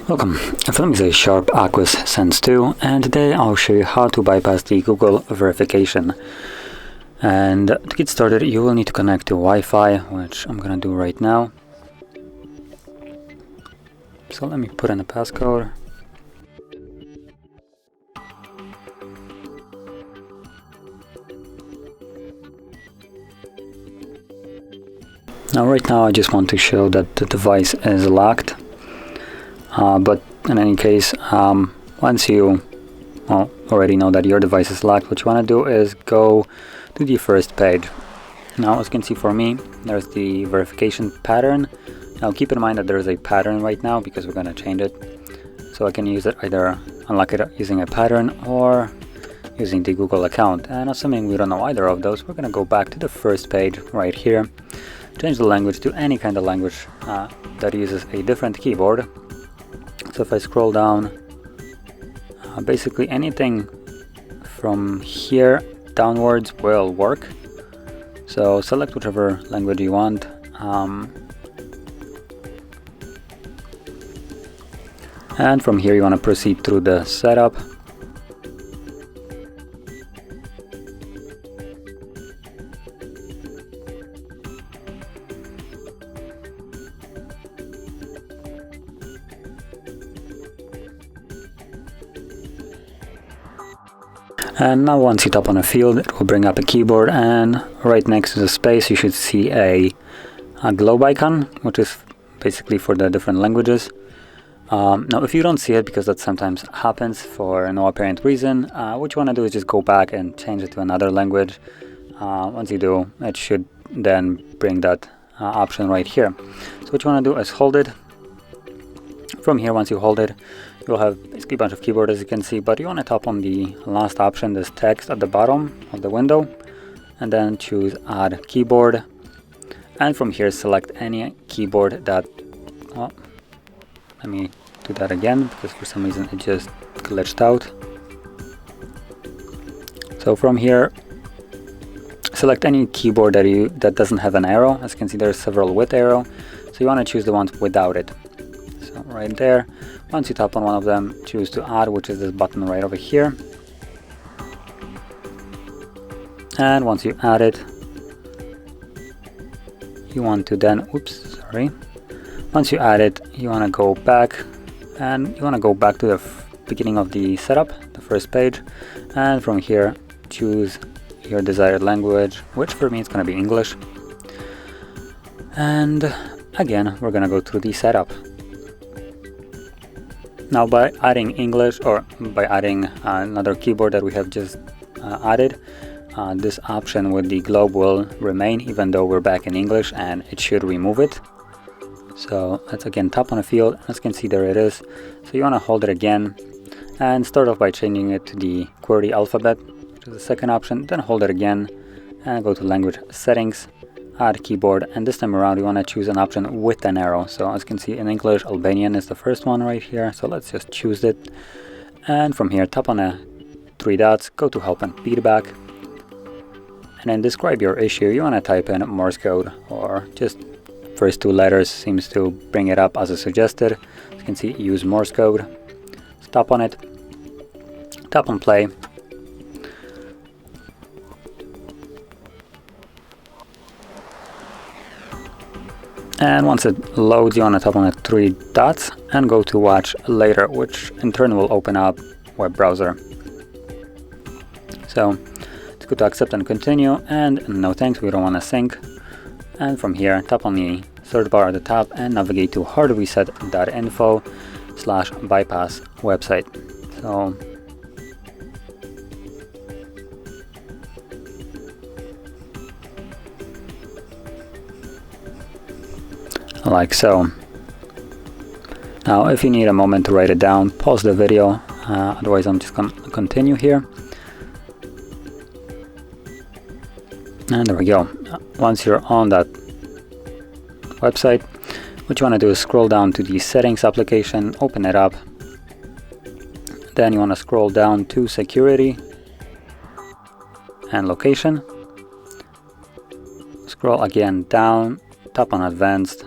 Welcome, film is a SHARP Aquos Sense2, and today I'll show you how to bypass the Google verification. And to get started, you will need to connect to Wi-Fi, which I'm gonna do right now. So let me put in a passcode. Now right now I just want to show that the device is locked. But in any case, once you already know that your device is locked, what you want to do is go to the first page. Now, as you can see for me, there's the verification pattern. Now keep in mind that there is a pattern right now because we're going to change it. So I can use it, either unlock it using a pattern or using the Google account. And assuming we don't know either of those, we're going to go back to the first page right here. Change the language to any kind of language that uses a different keyboard. So if I scroll down, basically anything from here downwards will work. So select whichever language you want. And from here you want to proceed through the setup. And now once you tap on a field, it will bring up a keyboard, and right next to the space you should see a globe icon, which is basically for the different languages. Now if you don't see it, because that sometimes happens for no apparent reason, what you want to do is just go back and change it to another language. Once you do, it should then bring that option right here. So what you want to do is hold it. From here, once you hold it, you'll have basically a bunch of keyboard, as you can see, but you want to tap on the last option, this text at the bottom of the window, and then choose Add Keyboard. And from here, select any keyboard that, well, let me do that again, because for some reason it just glitched out. So from here, select any keyboard that doesn't have an arrow. As you can see, there's several with arrow, so you want to choose the ones without it. So right there, once you tap on one of them, choose to add, which is this button right over here. And once you add it, you want to then, once you add it, you want to go back, and you want to go back to the beginning of the setup, the first page, and from here choose your desired language, which for me it's going to be English. And again, we're going to go through the setup. Now by adding English, or by adding another keyboard that we have just added, this option with the globe will remain even though we're back in English, and it should remove it. So let's again tap on a field. As you can see, there it is. So you want to hold it again and start off by changing it to the QWERTY alphabet, which is the second option, then hold it again and go to language settings, add keyboard, and this time around you want to choose an option with an arrow. So as you can see, in English, Albanian is the first one right here, so let's just choose it. And from here, tap on a 3 dots, go to help and feedback, and then describe your issue. You want to type in Morse code, or just first 2 letters seems to bring it up as a suggested. As you can see, use Morse code. So tap on it, tap on play. And once it loads, you want to tap on the 3 dots and go to watch later, which in turn will open up web browser. So it's good to accept and continue, and no thanks, we don't want to sync. And from here, tap on the search bar at the top and navigate to HardReset.Info/bypass website. So like so. Now if you need a moment to write it down, pause the video, otherwise I'm just going to continue here. And there we go. Once you're on that website, what you want to do is scroll down to the settings application, open it up, then you want to scroll down to security and location, scroll again down, tap on Advanced,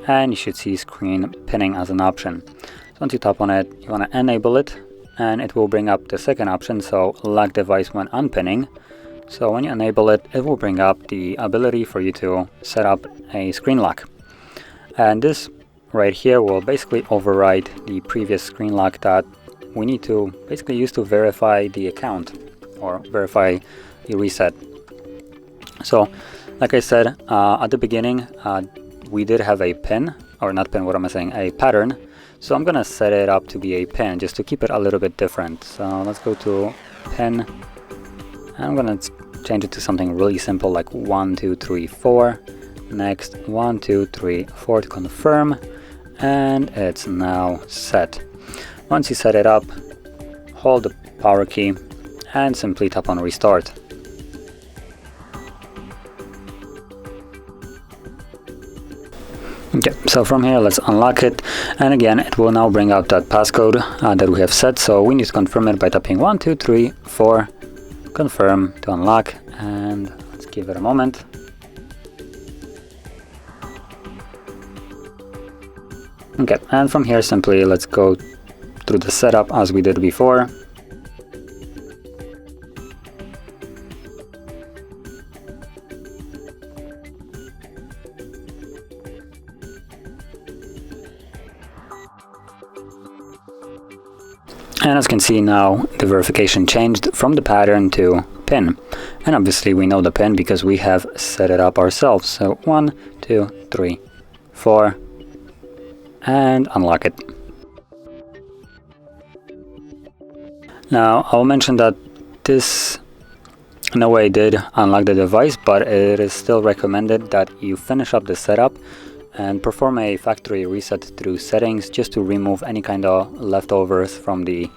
and you should see screen pinning as an option. So once you tap on it, you want to enable it, and it will bring up the second option, so lock device when unpinning. So when you enable it, it will bring up the ability for you to set up a screen lock. And this right here will basically override the previous screen lock that we need to basically use to verify the account or verify the reset. So like I said at the beginning, we did have a pin, or not pin, what am I saying, a pattern. So I'm gonna set it up to be a pin just to keep it a little bit different. So let's go to pin, and I'm gonna change it to something really simple like 1 2 3 4. Next, 1 2 3 4 to confirm, and it's now set. Once you set it up, hold the power key and simply tap on restart. Okay, so from here let's unlock it, and again it will now bring out that passcode that we have set, so we need to confirm it by tapping 1 2 3 4, confirm to unlock, and let's give it a moment. Okay, and from here simply let's go through the setup as we did before. And as you can see now, the verification changed from the pattern to pin. And obviously we know the pin because we have set it up ourselves. So 1 2 3 4, and unlock it. Now I'll mention that this in a way did unlock the device, but it is still recommended that you finish up the setup and perform a factory reset through settings just to remove any kind of leftovers from the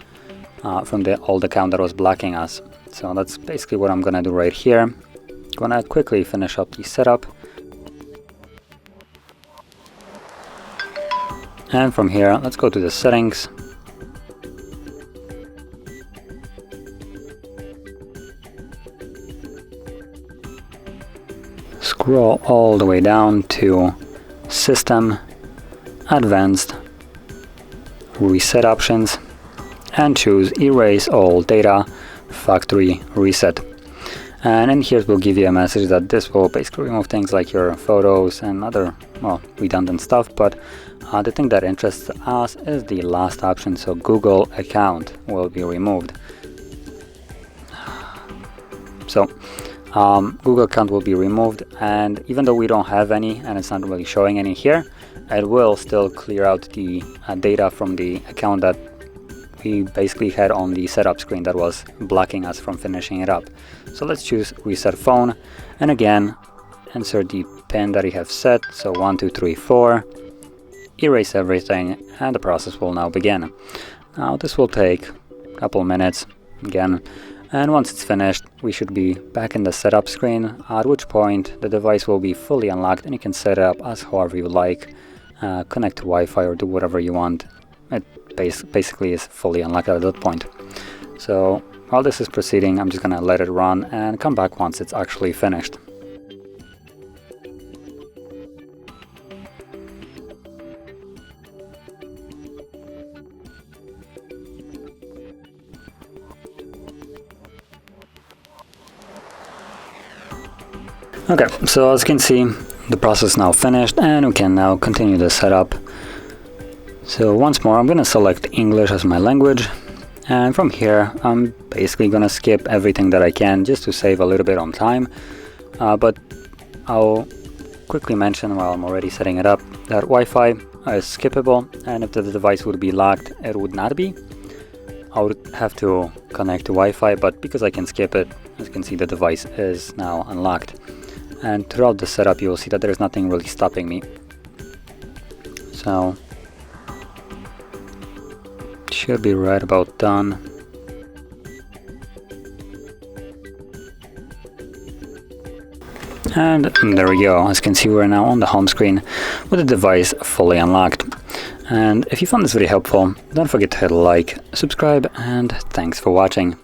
old account that was blocking us. So that's basically what I'm gonna do right here. Gonna quickly finish up the setup. And from here, let's go to the settings. Scroll all the way down to System, Advanced, Reset Options, and choose Erase All Data, Factory Reset. And in here it will give you a message that this will basically remove things like your photos and other, well, redundant stuff, but the thing that interests us is the last option, so Google account will be removed. So Google account will be removed, and even though we don't have any and it's not really showing any here, it will still clear out the data from the account that we basically had on the setup screen that was blocking us from finishing it up. So let's choose reset phone, and again insert the pin that you have set, so 1 2 3 4, erase everything, and the process will now begin. Now this will take a couple minutes again, and once it's finished we should be back in the setup screen, at which point the device will be fully unlocked and you can set it up as however you like, connect to Wi-Fi or do whatever you want. It basically is fully unlocked at that point. So while this is proceeding, I'm just gonna let it run and come back once it's actually finished. Okay, so as you can see, the process is now finished and we can now continue the setup. So once more, I'm going to select English as my language, and from here I'm basically going to skip everything that I can just to save a little bit on time, but I'll quickly mention while I'm already setting it up that Wi-Fi is skippable, and if the device would be locked, it would not be. I would have to connect to Wi-Fi, but because I can skip it, as you can see, the device is now unlocked. And throughout the setup you will see that there's nothing really stopping me. So should be right about done. And there we go. As you can see, we're now on the home screen with the device fully unlocked. And if you found this video helpful, don't forget to hit like, subscribe, and thanks for watching.